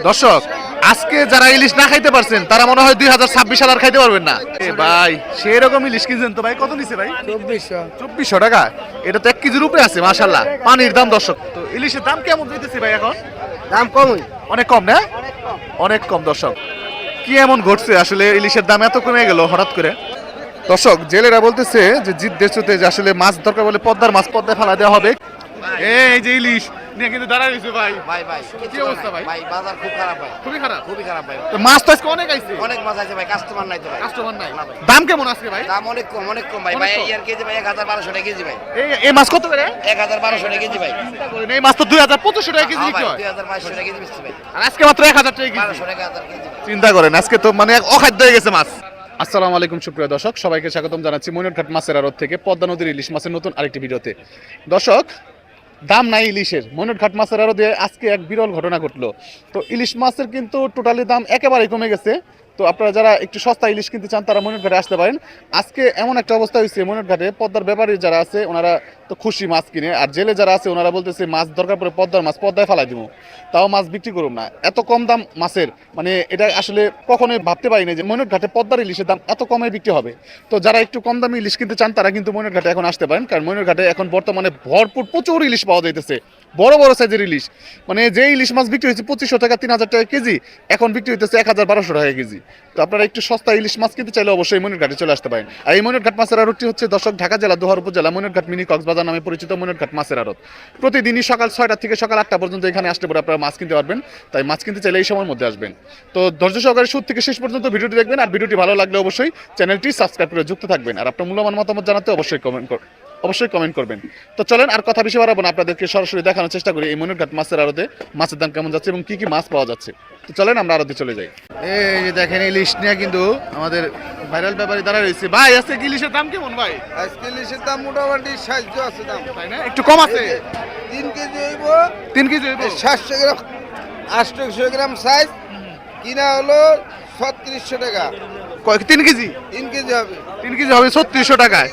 দর্শক আজকে যারা ইলিশ না খাইতে পারছেন তারা মনে হয় 2026 সাল আর খাইতে পারবেন না। ভাই সেরকম ইলিশ কিনছেন তো ভাই, কত নিছে ভাই? 2400 টাকা। এটা তো 1 কেজির উপরে আছে মাশাআল্লাহ। পানির দাম দর্শক। তো ইলিশের দাম কেমন দিতেছে ভাই এখন? দাম কমই, অনেক কম না? অনেক কম দর্শক। কি এমন ঘটছে আসলে ইলিশের দাম এত কমে গেল হঠাৎ করে? দর্শক জেলেরা বলতেছে যে জিত দেশতে যে আসলে মাছ দরকার বলে পদ্মার মাছ পদ্মায় ফেলা দেওয়া হবে। এই যে ইলিশ নিয়ে কিন্তু দাঁড়ায় রয়েছে ভাই। ভাই কি অবস্থা ভাই? বাজার খুব খারাপ ভাই, খুবই খারাপ ভাই। তো মাছ তো আজকে অনেক আইছে, অনেক মাছ আছে ভাই, কাস্টমার নাই তো ভাই। কাস্টমার নাই। দাম কেমন আজকে ভাই? দাম অনেক কম ভাই। ভাই ইয়ার কেজি ভাই 1200 টাকা কেজি ভাই। এই মাছ কত করে? 1200 টাকা কেজি ভাই। এই মাছ তো 2500 টাকা কেজি বিক্রি হয়। 2500 টাকা কেজি বেচছি ভাই। আর আজকে মাত্র 1000 টাকা কেজি। 1200 টাকা 1000 কেজি। চিন্তা করেন আজকে তো মানে অখাদ্য হয়ে গেছে মাছ। আসসালামু আলাইকুম সুপ্রিয় দর্শক, সবাইকে স্বাগতম জানাচ্ছি মনিরঘাট মাছের আড়ত থেকে পদ্মা নদীর ইলিশ মাছের নতুন আরেকটি ভিডিওতে। দর্শক দাম নাই ইলিশের, মনিরঘাট মাছের আড়তে আজকে এক বিরল ঘটনা ঘটলো। তো ইলিশ মাছের কিন্তু টোটালি দাম একেবারেই কমে গেছে। তো আপনারা যারা একটু সস্তা ইলিশ কিনতে চান তারা মনিরঘাটে আসতে পারেন। আজকে এমন একটা অবস্থা হয়েছে মনিরঘাটে পদ্মার ব্যাপারী যারা আছে ওনারা তো খুশি মাছ কিনে, আর জেলে যারা আছে ওনারা বলতেছে মাছ দরকার পড়ে পদ্মার মাছ পদ্মায় ফেলাই দিব, তাও মাছ বিক্রি করুন না। এত কম দাম মাছের, মানে এটা আসলে কখনোই ভাবতে পারি না যে মনিরঘাটে পদ্মার ইলিশের দাম এত কমে বিক্রি হবে। তো যারা একটু কম দামে ইলিশ কিনতে চান তারা কিন্তু মনিরঘাটে এখন আসতে পারেন, কারণ মনিরঘাটে এখন বর্তমানে ভরপুর প্রচুর ইলিশ পাওয়া যাইতেছে, বড় বড় সাইজের ইলিশ। মানে যে ইলিশ মাছ বিক্রি হয়েছে 2500 টাকা 3000 টাকা কেজি, এখন বিক্রি হইতেছে 1200 টাকা কেজি। তো আপনারা একটু সস্তা ইলিশ মাছ কিনতে চাইলে অবশ্যই মনিরঘাটে চলে আসতে পারেন। আর এই মনিরঘাট মাছের আড়তটি হচ্ছে দর্শক ঢাকা জেলা দোহার উপজেলা মনিরঘাট মিনি কক্সবাজার নামে পরিচিত মনিরঘাট মাছের আড়ত। প্রতিদিনই সকাল 6টা থেকে সকাল 8টা পর্যন্ত এখানে আসতে পারে আপনারা মাছ কিনতে পারবেন। তাই মাছ কিনতে চাইলে এই সময়ের মধ্যে আসবেন। তো ধৈর্য সহকারে শুরু থেকে শেষ পর্যন্ত ভিডিওটি দেখবেন, আর ভিডিওটি ভালো লাগলে অবশ্যই চ্যানেলটি সাবস্ক্রাইব করে যুক্ত থাকবেন, আর আপনার মূল্যবান মতামত জানাতে অবশ্যই কমেন্ট করবেন। তো চলেন আর কথা বেশি বাড়াবো না, আপনাদেরকে সরাসরি দেখানোর চেষ্টা করি এই মনিরঘাট মাছের আড়তে মাছের দাম কেমন যাচ্ছে এবং কি কি মাছ পাওয়া যাচ্ছে। তো চলেন আমরা আড়তে চলে যাই। এই যে দেখেন ইলিশ নিয়ে কিন্তু আমাদের ভাইরাল ব্যাপারী দাঁড়া রয়েছে। ভাই আজকে ইলিশের দাম কেমন ভাই? আজকে ইলিশের দাম মোটামুটি 700 আছে দাম, তাই না? একটু কম আছে। 3 কেজি হইব, 3 কেজি হইব 700 গ্রাম 800 গ্রাম সাইজ, কিনা হলো 3600 টাকা। 3 কেজি? 3 কেজি হবে, 3 কেজি হবে 3600 টাকায়,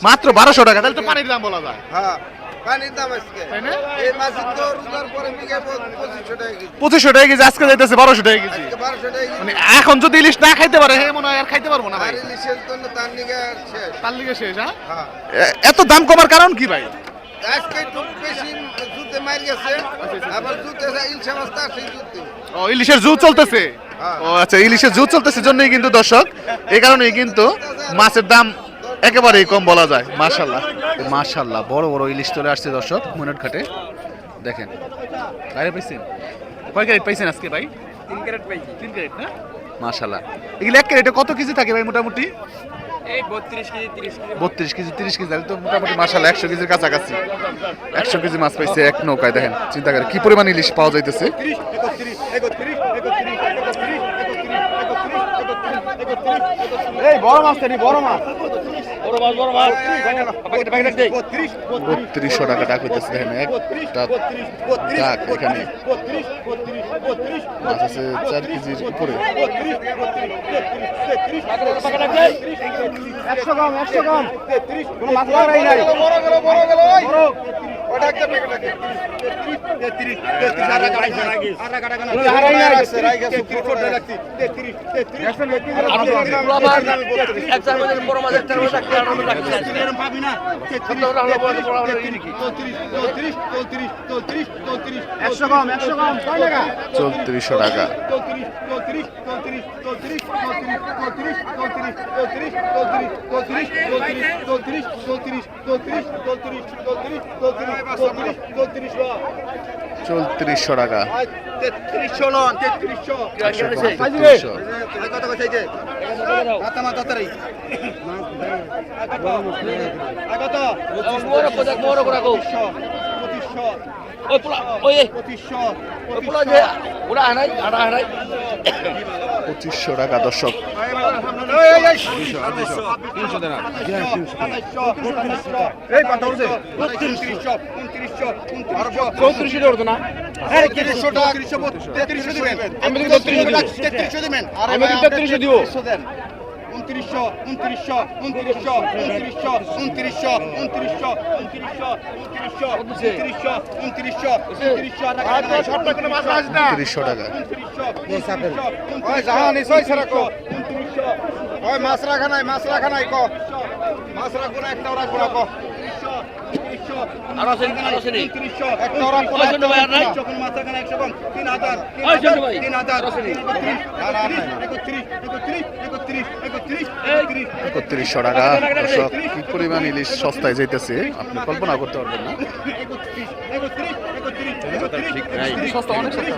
মাত্র 1200 টাকা। তাহলে তো পানির দাম বলা যায়। হ্যাঁ পানির দাম আজকে, তাই না? এই মাছের তো রোজার পরে বিঘা 2500 টাকা কেজি, 2500 টাকা কেজি, আজকে যাইতেছে 1200 টাকা কেজি। আজকে 1200 টাকা কেজি। মানে এখন যদি ইলিশ না খাইতে পারে হে মনে হয় আর খাইতে পারবো না ভাই। আর ইলিশের জন্য তার নিগে শেষ। তার লিগে শেষ। হ্যাঁ, হ্যাঁ এত দাম কমার কারণ কি ভাই? আজকে একটু বেশি জুতে মার গেছে, আবার জুতে ইলশা মাছটা সেই জুতে। ও ইলিশের জু চলতেছে। হ্যাঁ। ও আচ্ছা, ইলিশের জু চলতেছে জন্যই কিন্তু দর্শক এই কারণেই কিন্তু মাছের দাম একেবারেই কম বলা যায়। মাশাআল্লাহ বড় বড় ইলিশ চলে আসছে দর্শক মনিরঘাটে। দেখেন বাইরে পাইছেন, কয় ক্যারেট পাইছেন আজকে ভাই? 3 ক্যারেট পাইছি। 3 ক্যারেট না? মাশাআল্লাহ। এগুলো এক ক্যারেটে কত কেজি থাকে ভাই মোটামুটি? এই 32 কেজি 30 কেজি। 32 কেজি 30 কেজি, তাহলে তো মোটামুটি মাশাআল্লাহ 100 কেজির কাছাকাছি। 100 কেজি মাছ পাইছে এক নৌকায়। দেখেন চিন্তা করে কি পরিমাণ ইলিশ পাওয়া যাইতেছে। এই বড় মাছ তৈরি, বড় মাছ। 3200 টাকা ডাক হইতেছে। দেখেন একটা ডাক এখানে মাছ আছে 4 কেজির উপরে। 100 গ্রাম কোনো মাছ লাগাই নাই। ওটা একটা প্যাকেট আছে 33 টাকা। চৌত্রিশশো টাকা। 3300 নন 3300 কত কত চাইছে মাথা মাথা তাই কত বড় করে কো 2500 ওই পোলা ওই 2500 ওই পোলা যে ওরা আনাই আড়া আড়াই 2500 টাকা দর্শক। এই কথা বলছে 3300 3400 না আরে 3300 টাকা 3300 দিবেন আমি 3300 দিবেন আর আমি 3300 দিব 2900 2900 2900 2900 2900 2900 2900 2900 2900 300 টাকা। ওই জাহানি ছয় ছাড়া কো ওই মাছ রাখা নাই কো মাছ রাখবো না একটা রাখবো না কো আরো আছে নি একটা রাখবো না ওই জন্য ভাই আর নাই যখন মাছ রাখা নাই 100 3000 ওই জন্য ভাই 3000 আরো আছে নি 3100 টাকা। দর্শক কি পরিমাণ ইলিশ সস্তায় যাইতেছে আপনি কল্পনা করতে পারবেন না। সস্তা অনেক সস্তা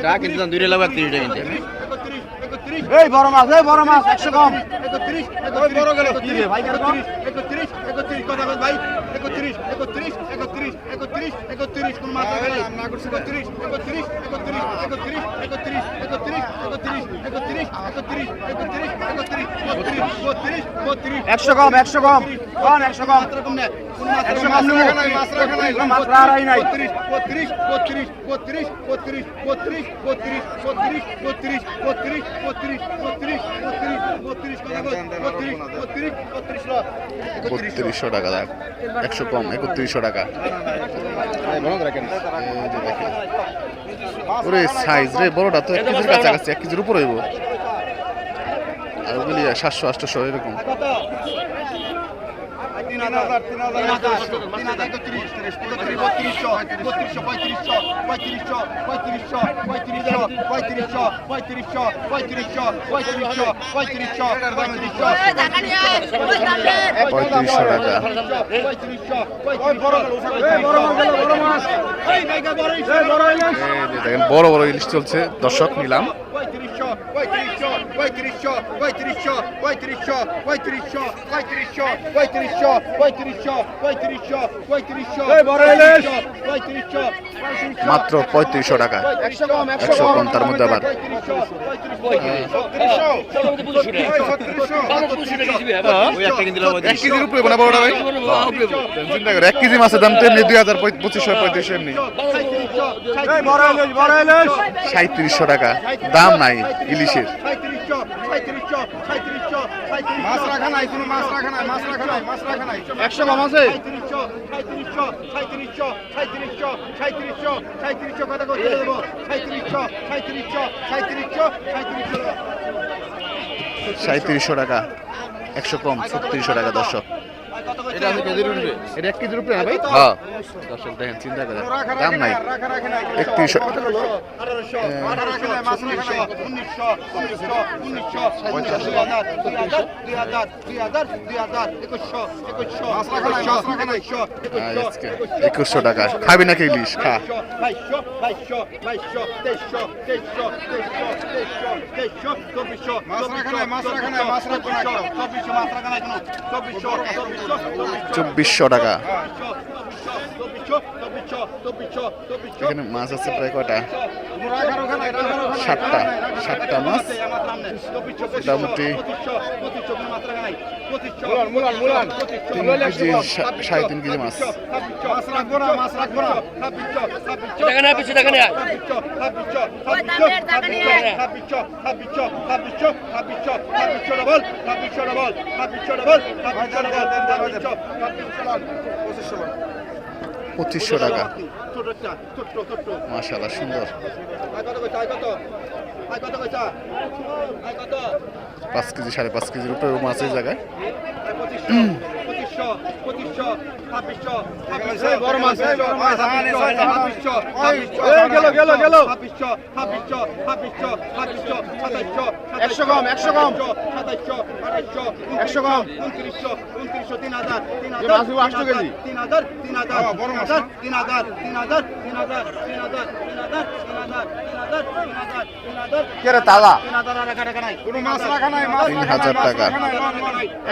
ভাই কিন্তু দাম 2 লাখ 30 টাকা কিনতে এই বড় মাছ 100 কম 31 ওই বড় গেল কি রে ভাই কত 31 কথা বল ভাই 31 কোন মাছ গেল না করছে 100 কম 100 কম 100 কম কোন মাছ রাখা নাই মাছ রাখাই নাই 32 3200 টাকা দেখ 100 কম 3100 টাকা। এই যে দেখেন ওরে সাইজ রে বড়টা তো 1 কেজির কাছাকাছি 1 কেজির উপর হইব আর ওগুলি 700 800 এরকম। দেখেন বড় বড় ইলিশ চলছে দর্শক নিলাম। মাত্র 3500 টাকা 100 কম তার মধ্যে আবার ওই একটা কিনতে লাভ 1 কেজির উপরে না বড়টা ভাই চিন্তা করে 1 কেজি মাছের দাম তো এমনি 2500 এমনি 3700 টাকা দাম নাই ইলিশের। মাছ রাখা নাই কোনো মাছ রাখা নাই 100 কম আছে 3700 কথা কইতে দেব 3700 টাকা 100 কম 3700 টাকা দর্শক। এটা আছে কেজির উঠবে এটা 1 কেজির উপরে না ভাই? হ্যাঁ দর্শক দেখেন চিন্তা করে দাম নাই 3100 2100 টাকা খাবি নাকি ইলিশ খা। চব্বিশশো টাকা এখানে মাছ আছে প্রায় কয়টা 7টা মাছ মোটামুটি 3 কেজি 3.5 কেজি মাছ। টাকা না পিছু টাকা না পঁচিশশো টাকা মাশাআল্লাহ সুন্দর 5 কেজি 5.5 কেজির উপরে মাছ এই জায়গায়। বড় মাছ গেল 100 কম 100 কম 100 কম 3000 তালা কোনো মাছ রাখা নাই 3000 টাকা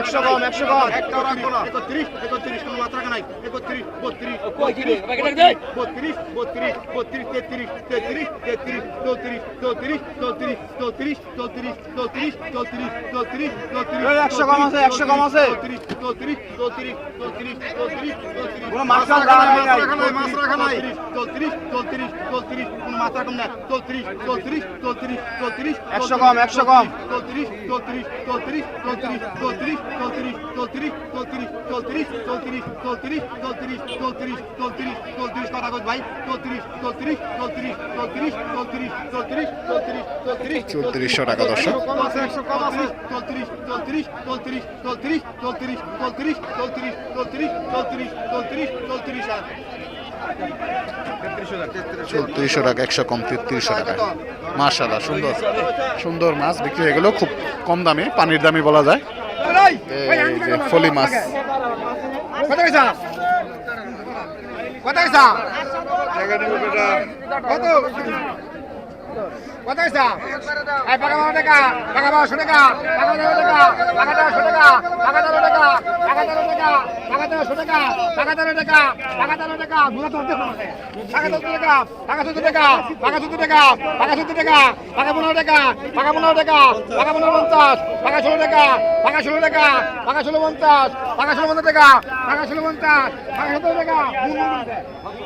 100 কম 100 কম একটা রাখবো না 31 কোনো মাছ রাখা নাই 31 32 কই কি রে বাকি রাখ দে 32 33 33 100 কম আছে 100 কম আছে কোনো মাছ রাখা নাই মাছ রাখা নাই 33 কোনো মাছ রাখা নাই 33 100 কম 100 কম 3400 টাকা দর্শক। 100 কম আছে 3400 টাকা 100 কম 3300 টাকা। মাশাআল্লাহ সুন্দর সুন্দর মাছ বিক্রি হয়ে গেল খুব কম দামে, পানির দামে বলা যায়। এই যে ফলি মাছ কত পয়সা কত পয়সা কত কত পয়সা এই টাকা 12 টাকা টাকা 1200 টাকা টাকা 13 টাকা টাকা 1300 টাকা টাকা 13 টাকা টাকা 13 টাকা টাকা 1300 টাকা টাকা 13 টাকা টাকা 13 টাকা দুটো ধরতে হবে টাকা 14 টাকা টাকা 14 টাকা টাকা 14 টাকা টাকা 14 টাকা টাকা 15 টাকা টাকা 15 টাকা টাকা 15 50 টাকা 16 টাকা টাকা 16 টাকা টাকা 16 50 টাকা 16 50 টাকা টাকা 16 50 টাকা 17 টাকা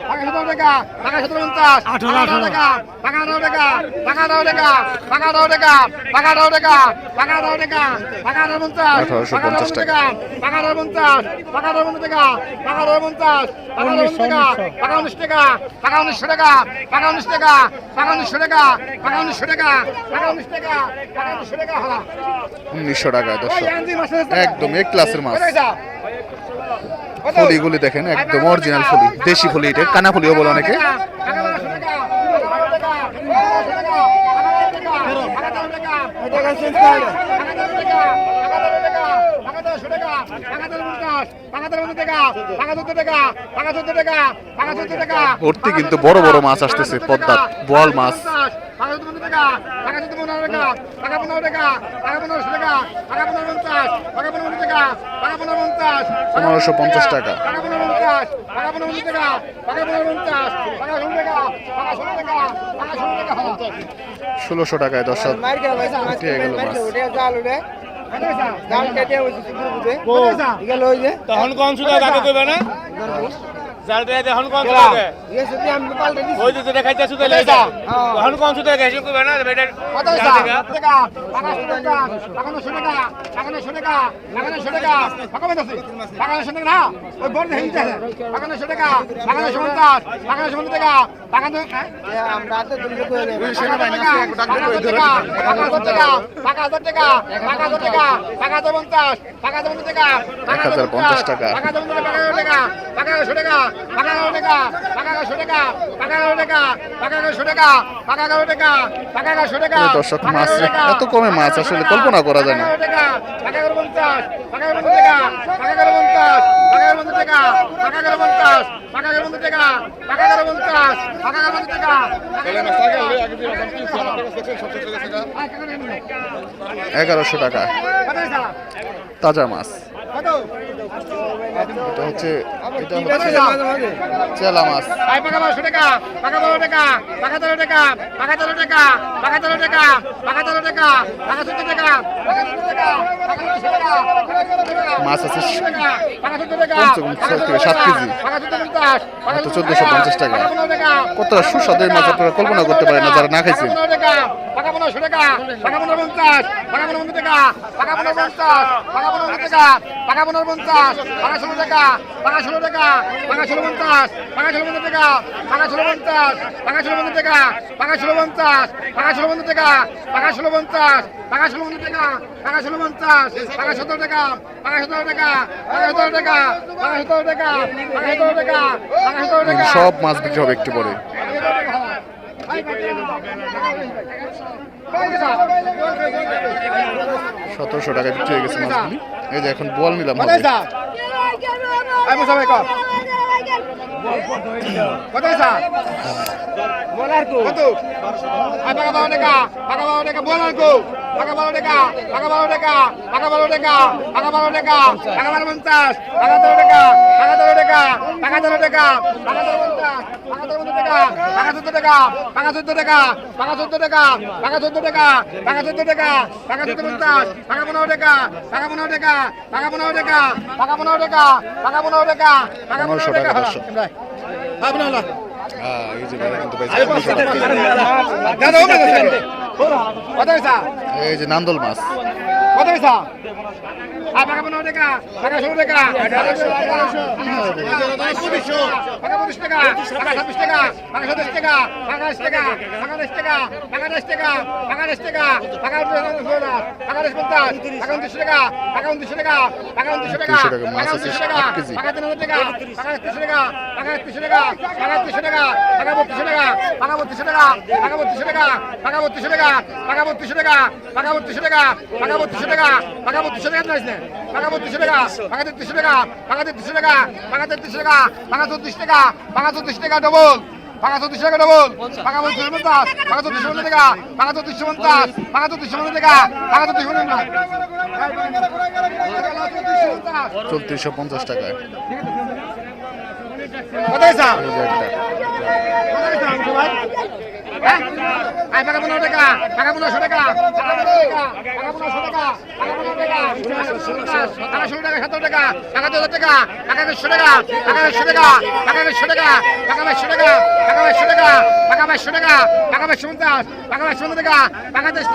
টাকা 17 টাকা টাকা 17 50 18 টাকা টাকা 18 টাকা টাকা 18 টাকা টাকা 18 টাকা টাকা 18 টাকা টাকা 18 টাকা টাকা 50 1850 টাকা টাকা 50 টাকা 50 টাকা টাকা 50 টাকা 19 টাকা টাকা 19 টাকা টাকা 19 টাকা টাকা 19 টাকা টাকা 19 টাকা টাকা 19 টাকা টাকা 19 টাকা টাকা 19 টাকা হলা 1900 টাকা দর্শক। একদম এক ক্লাসের মাছ। ফুলিগুলি দেখেন একদম অরিজিনাল ফুলি, দেশি ফুলি, এটা কানা ফুলিও বলে অনেকে। ভর্তি কিন্তু বড় বড় মাছ আসতেছে, পদ্মা বোয়াল মাছ। 15 টাকা 15 টাকা টাকা 15 টাকা টাকা 15 টাকা টাকা 50 টাকা 15 টাকা টাকা 50 1550 টাকা। টাকা 50 টাকা 15 টাকা টাকা 50 টাকা 16 টাকা টাকা 16 টাকা টাকা 16 টাকা 1600 টাকায় দর্শক বিক্রি হয়ে গেল মাছ। তখন কোন সুদা কাকে কইবে না জাল দেয় তখন কোন সুদা দেয় ওই যে দেখাইতে সুদা লই যা তখন কোন সুদা গেছে কইবে না বেটা কত টাকা টাকা 50 টাকা টাকা 900 টাকা টাকা 900 টাকা টাকা 900 টাকা টাকা কত আছে টাকা 900 টাকা না ওই বড় দেখি টাকা 900 টাকা টাকা 950 টাকা 950 টাকা টাকা তো আমরা তো দিলে কই দেব সেনাবাহিনী আছে ডাকবে কই ধরে টাকা 1000 টাকা টাকা 1000 টাকা টাকা 1000 টাকা টাকা 50 টাকা 50 টাকা 1050 টাকা টাকা 50 টাকা টাকা 100 টাকা টাকা 100 টাকা টাকা 100 টাকা টাকা 100 টাকা টাকা 100 টাকা টাকা 100 টাকা টাকা 100 টাকা এই দর্শক মাছ এত কমে মাছ আসলে কল্পনা করা যায় না। টাকা 50 টাকা 50 টাকা টাকা 50 টাকা 50 টাকা টাকা 50 টাকা 50 টাকা টাকা 50 টাকা 50 টাকা তাহলে মাছ লাগে আগে দিয়ে দাম 300 আমার কাছে দেখেন 1100 টাকা তাজা মাছ। এটা হচ্ছে চেলা মাছ। টাকা 1200 টাকা টাকা 12 টাকা টাকা 13 টাকা টাকা 13 টাকা টাকা 13 টাকা টাকা 13 টাকা টাকা 14 টাকা টাকা 14 টাকা টাকা 14 টাকা মাছ আছে টাকা 14 টাকা কমসে কম 7 কেজি, টাকা 14 মাত্র 1450 টাকা। কতটা সুস্বাদের মাছ আপনারা কল্পনা করতে পারেন না যারা না খাইছেন। টাকা 1500 টাকা টাকা 50 টাকা 50 টাকা টাকা 50 টাকা 50 টাকা টাকা 50 টাকা 16 টাকা টাকা 16 টাকা টাকা 16 টাকা 16 টাকা টাকা 16 টাকা 16 টাকা টাকা 16 টাকা 16 টাকা টাকা 16 টাকা 16 টাকা টাকা 16 টাকা 17 টাকা টাকা 17 টাকা টাকা 17 টাকা টাকা 17 টাকা টাকা 17 টাকা টাকা 17 টাকা সব মাছ বিক্রি হবে একটু পরে। 1700 টাকা বিক্রি হয়ে গেছে মাছগুলি। এই যে এখন বল নিলাম হবে। কত পয়সা বলার কো কত টাকা 12 টাকা টাকা 12 টাকা বলার কো টাকা 12 টাকা টাকা 12 টাকা টাকা 12 টাকা টাকা 12 টাকা টাকা 50 টাকা 13 টাকা টাকা 13 টাকা টাকা 13 টাকা টাকা 50 টাকা 14 টাকা টাকা 14 টাকা টাকা 14 টাকা টাকা 14 টাকা টাকা 14 টাকা টাকা 14 টাকা টাকা 15 টাকা টাকা 15 টাকা টাকা 15 টাকা টাকা 15 টাকা টাকা 15 টাকা টাকা 1500 টাকা দর্শক। এই যে ভাড়া কিন্তু পাইছে 1500 টাকা। কত হইছা এই যে নান্দল মাছ কত হইছা আর টাকা 15 টাকা টাকা 16 টাকা টাকা 25 টাকা টাকা 26 টাকা টাকা 27 টাকা টাকা 20 টাকা টাকা 10 টাকা টাকা 10 টাকা টাকা 10 টাকা টাকা 50 টাকা 29 টাকা টাকা 29 টাকা টাকা 29 টাকা টাকা 29 টাকা টাকা 30 টাকা টাকা 30 টাকা টাকা 30 টাকা টাকা 30 টাকা টাকা 32 টাকা টাকা 32 টাকা টাকা 32 টাকা টাকা 32 টাকা টাকা 32 টাকা টাকা 32 টাকা টাকা 32 টাকা টাকা 32 টাকা নাইস না টাকা 32 টাকা টাকা 33 টাকা টাকা 33 টাকা টাকা 33 টাকা টাকা 34 টাকা টাকা 34 টাকা ডবল টাকা 34 টাকা ডবল টাকা 50 টাকা 34 টাকা টাকা 34 টাকা 34 টাকা টাকা 34 টাকা 3450 টাকায় কত হইছা এই যে একটা হ্যাঁ আই টাকা 15 টাকা টাকা 15 টাকা টাকা 15 টাকা টাকা 15 টাকা টাকা 15 টাকা টাকা 16 টাকা 17 টাকা টাকা 2000 টাকা টাকা 100 টাকা টাকা 100 টাকা টাকা 100 টাকা টাকা 100 টাকা টাকা 100 টাকা টাকা 100 টাকা টাকা 150 টাকা 150 টাকা টাকা 10 টাকা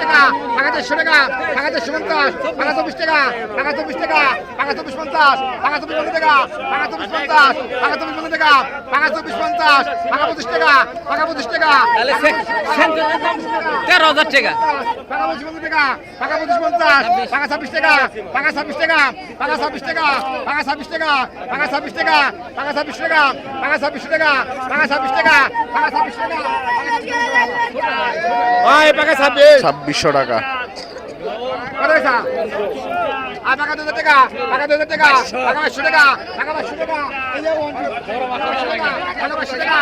টাকা 100 টাকা টাকা 150 টাকা 24 টাকা টাকা 24 টাকা টাকা 24 50 টাকা 24 টাকা টাকা 24 50 টাকা 24 টাকা টাকা 24 50 টাকা 25 টাকা টাকা 25 টাকা তাহলে 13,000 টাকা টাকা 25 টাকা টাকা 25 50 টাকা 26 টাকা টাকা 26 টাকা টাকা 26 টাকা টাকা 26 টাকা টাকা 26 টাকা টাকা 26 টাকা টাকা 26 টাকা টাকা 26 টাকা টাকা 26 টাকা ওই টাকা 26 2600 টাকা কত হইছা আর টাকা 2000 টাকা টাকা 2000 টাকা টাকা 100 টাকা টাকা 100 টাকা এই যে টাকা 100 টাকা টাকা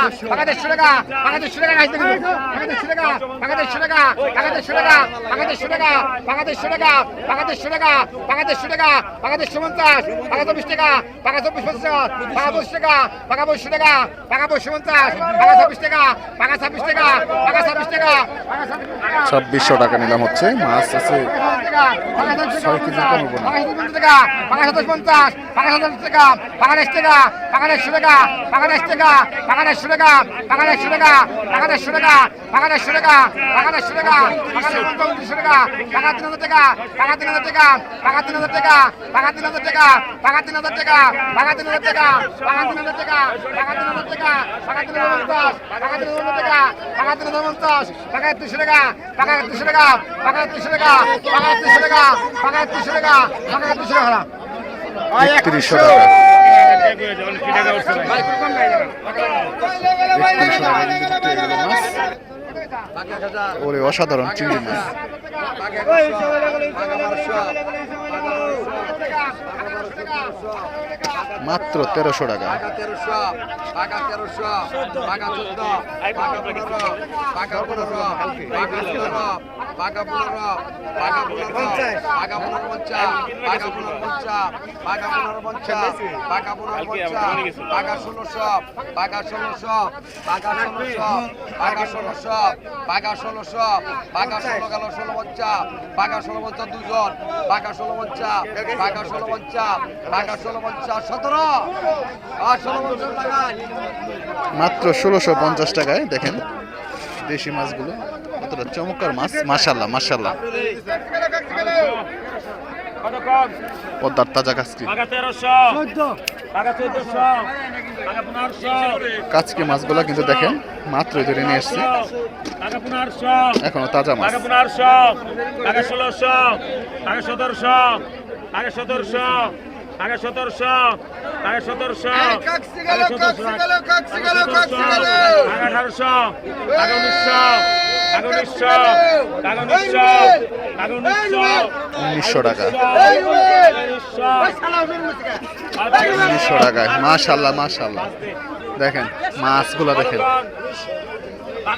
100 টাকা টাকা 100 টাকা গাইতে টাকা 100 টাকা টাকা 100 টাকা টাকা 100 টাকা টাকা 100 টাকা টাকা 100 টাকা টাকা 100 টাকা টাকা 100 টাকা টাকা 150 টাকা 24 টাকা টাকা 24 50 টাকা 25 টাকা টাকা 25 টাকা টাকা 25 50 টাকা 26 টাকা টাকা 26 টাকা টাকা 26 টাকা 2600 টাকা নিলাম হচ্ছে মাছ আছে 6 কেজি কম হবে না টাকা টাকা 50 টাকা 70 টাকা টাকা 10 টাকা টাকা 100 টাকা টাকা 10 টাকা টাকা 100 টাকা টাকা 100 টাকা টাকা 100 টাকা টাকা 100 টাকা টাকা 100 টাকা টাকা 100 টাকা টাকা 3000 টাকা টাকা 3000 টাকা টাকা 3000 টাকা টাকা 3000 টাকা টাকা 3000 টাকা টাকা 3000 টাকা টাকা 3000 টাকা টাকা 3000 টাকা টাকা 3000 টাকা টাকা 3000 টাকা টাকা 3000 টাকা টাকা 30 টাকা টাকা 30 টাকা টাকা 30 টাকা টাকা 30 টাকা টাকা 30 টাকা টাকা 30 টাকা 3100 টাকা 3100 টাকা কিন্তু বিক্রি হয়ে গেল মাছ ওরে অসাধারণ চিংড়ি মাছ মাত্র 1300 টাকা মাত্র 1650 টাকায় দেখেন দেশি মাছগুলো কতটা চমৎকার মাছ মাশাআল্লাহ মাশাআল্লাহ পদ্মার তাজা কাচকি কাচকি মাছগুলো কিন্তু দেখেন মাত্র ধরে নিয়ে এসছে এখনো তাজা মাছ টাকা 1600 টাকা 1700 টাকা 1700 টাকা 1700 টাকা 1700 টাকা 1800 টাকা 1900 টাকা 1900 টাকা 1900 টাকায় মাশাআল্লাহ মাশাআল্লাহ দেখেন মাছগুলো দেখেন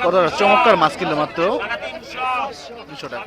কতটা চমৎকার মাছ কিনলো মাত্র 200 টাকা